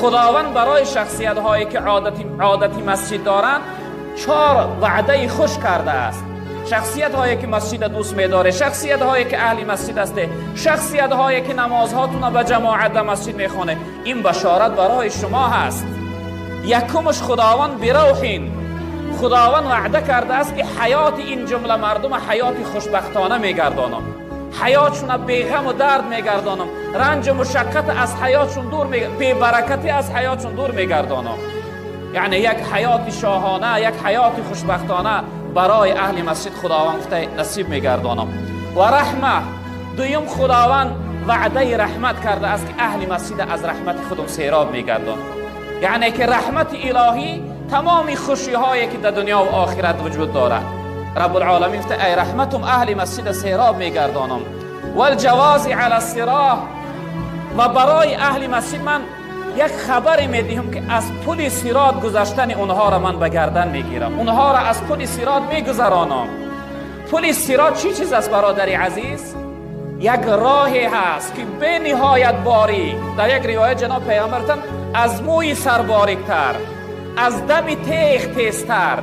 خداوند برای شخصیت هایی که عادتی مسجد دارند 4 وعده خوش کرده است. شخصیت هایی که مسجد دوست می‌داره، شخصیت هایی که اهل مسجد است، شخصیت هایی که نمازهاتون به جماعت در مسجد میخونه. این بشارت برای شما هست. یکمش خداوند بروحین، خداوند وعده کرده است که حیات این جمله مردم حیات خوشبختانه میگردانم، حیاتشون بی غم و درد میگردانم، رنج و مشقت از حیاتشون دور بی برکتی از حیاتشون دور میگردانم. یعنی یک حیات شاهانه، یک حیات خوشبختانه برای اهل مسجد خداوند نصیب میگردانم. و رحمه، دویم خداوند وعده رحمت کرده است که اهل مسجد از رحمت خودم سیراب میگردانم. یعنی که رحمت الهی تمامی خوشی هایی که در دنیا و آخرت وجود دارد، رب العالمین گفته ای رحمتم اهل مسجد سیراب میگردانم. و الجواز علی الصراط، و برای اهل مسجد من یک خبری میدهم که از پل صراط گذشتن اونها را من به گردن میگیرم، اونها را از پل صراط میگذرانم. پل صراط چی چیز است برادری عزیز؟ یک راهی هست که به نهایت باریک، در یک روایت جناب پیامبرتن از موی سر باریکتر، از دم تیغ تیزتر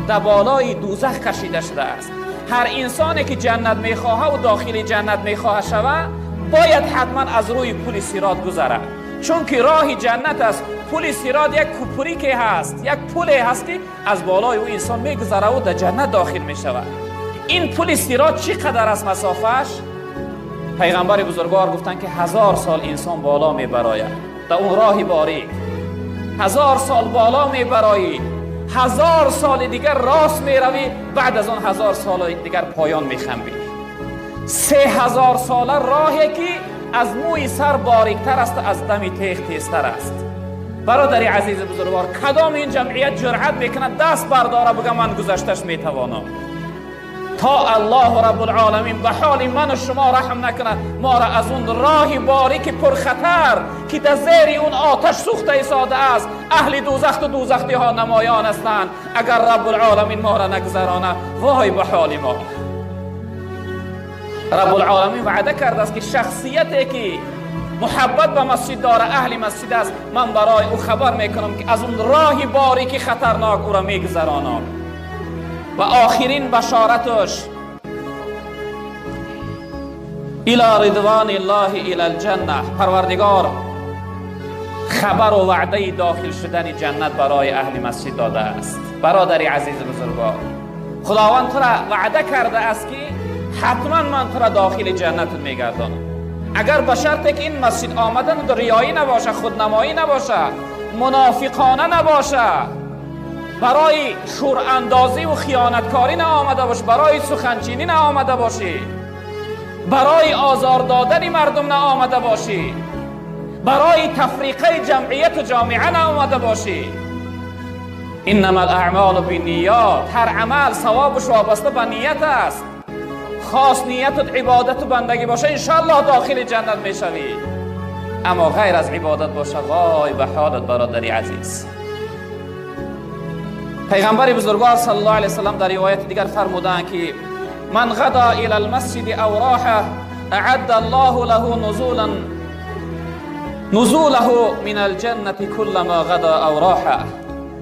در بالای دوزخ کشیده شده است. هر انسانی که جنت میخواه و داخل جنت میخواه شود باید حتما از روی پل صراط گذرد، چون که راه جنت است. پل صراط یک کوپری که هست، یک پلی هست که از بالای او انسان میگذره و در جنت داخل میشود. این پل صراط چقدر است مسافش؟ پیغمبر بزرگوار گفتن که 1000 سال انسان بالا میبراید در اون راه باریک، 1000 سال بالا میبرایی، 1000 سال دیگر راست میروی، بعد از اون 1000 سال دیگر پایان میخنبی. 3000 ساله راهی که از موی سر باریکتر است، از دم تیغ تیزتر است. برادری عزیز بزرگوار، کدام این جمعیت جرأت میکنه دست برداره بگه من گذشتش میتوانم؟ تا الله رب العالمین به حال من و شما رحم نکنه، ما را از اون راه باریک پرخطر که در زیر اون آتش سوخته ایستاده است اهل دوزخ و دوزختی ها نمایان هستند، اگر رب العالمین ما را نگذرانه وای به حال ما. رب العالمین وعده کرده است که شخصیتی که محبت به مسجد داره، اهل مسجد است، من برای او خبر میکنم که از اون راه باریک خطرناک او را میگذرانم. و آخرین بشارتش الی رضوان الله الی الجنه، پروردگار خبر و وعده داخل شدن جنت برای اهل مسجد داده است. برادری عزیز بزرگوار، خداوند تو را وعده کرده است که حتما من تو را داخل جنت میگردانم، اگر به شرطی که این مسجد آمدن در ریایی نباشه، خودنمایی نباشه، منافقانه نباشه، برای شور اندازی و خیانتکاری نه آمده باش، برای سخنچینی نه آمده باشی، برای آزار دادن مردم نه آمده باشی، برای تفریقه جمعیت و جامعه نه آمده باشی. انما الاعمال بالنیات، هر عمل ثوابش وابسته به نیت است. خاص نیتت عبادت و بندگی باشه انشاءالله داخل جنت میشوی، اما غیر از عبادت باشه وای به حالت برادری عزیز. پیغمبر بزرگوار صلی الله علیه وسلم در روایت دیگر فرمودند که من غدا الى المسجد او راح اعد الله له نزوله من الجنه كلما غدا او راح.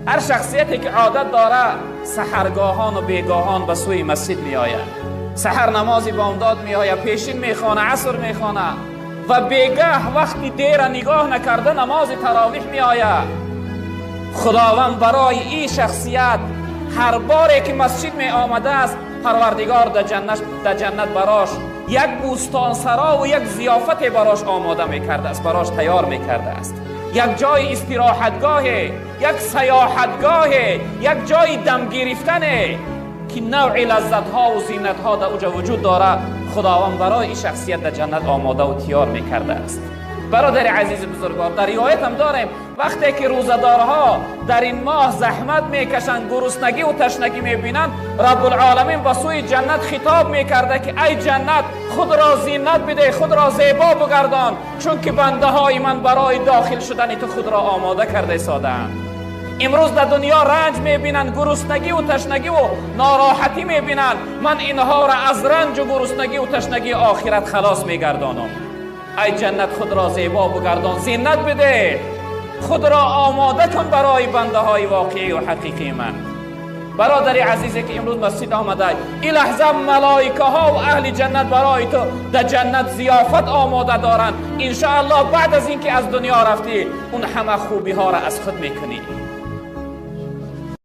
هر شخصیتی که عادت داره سحرگاهان و بیگاهان به سوی مسجد می آید، سحر نمازی بامداد می آید، پیشین می خوانه، عصر می خوانه و بیگاه وقتی دیر نگاه نکرده نماز تراویح می آید. خداوند برای این شخصیت هر باری که مسجد می آمده است پروردگار در جنت براش یک بوستان سرا و یک ضیافت براش آماده می کرده است، براش تیار می کرده است. یک جای استراحتگاه، یک سیاحتگاه، یک جای دم گرفتن که نوع لذت ها و زینت ها در اوجا وجود داره، خداوند برای این شخصیت در جنت آماده و تیار می کرده است. برادر عزیز بزرگوار، در روایت هم داریم وقتی که روزدارها در این ماه زحمت میکشند، گرسنگی و تشنگی میبینند، رب العالمین با سوی جنت خطاب میکرده که ای جنت خود را زینت بده، خود را زیبا بگردان، چون که بنده های من برای داخل شدن تو خود را آماده کرده سادند. امروز در دنیا رنج میبینند، گرسنگی و تشنگی و ناراحتی میبینند، من اینها را از رنج و گرسنگی و تشنگی آخرت خلاص میگردانم. ای جنت خود را زیبا بگردان، زینت بده، خود را آماده کن برای بنده های واقعی و حقیقی من. برادر عزیزی که امروز مسجد آمده، این لحظه ملائکه ها و اهل جنت برای تو در جنت ضیافت آماده دارند. ان شاء الله بعد از اینکه از دنیا رفتی اون همه خوبی ها را از خود میکنی.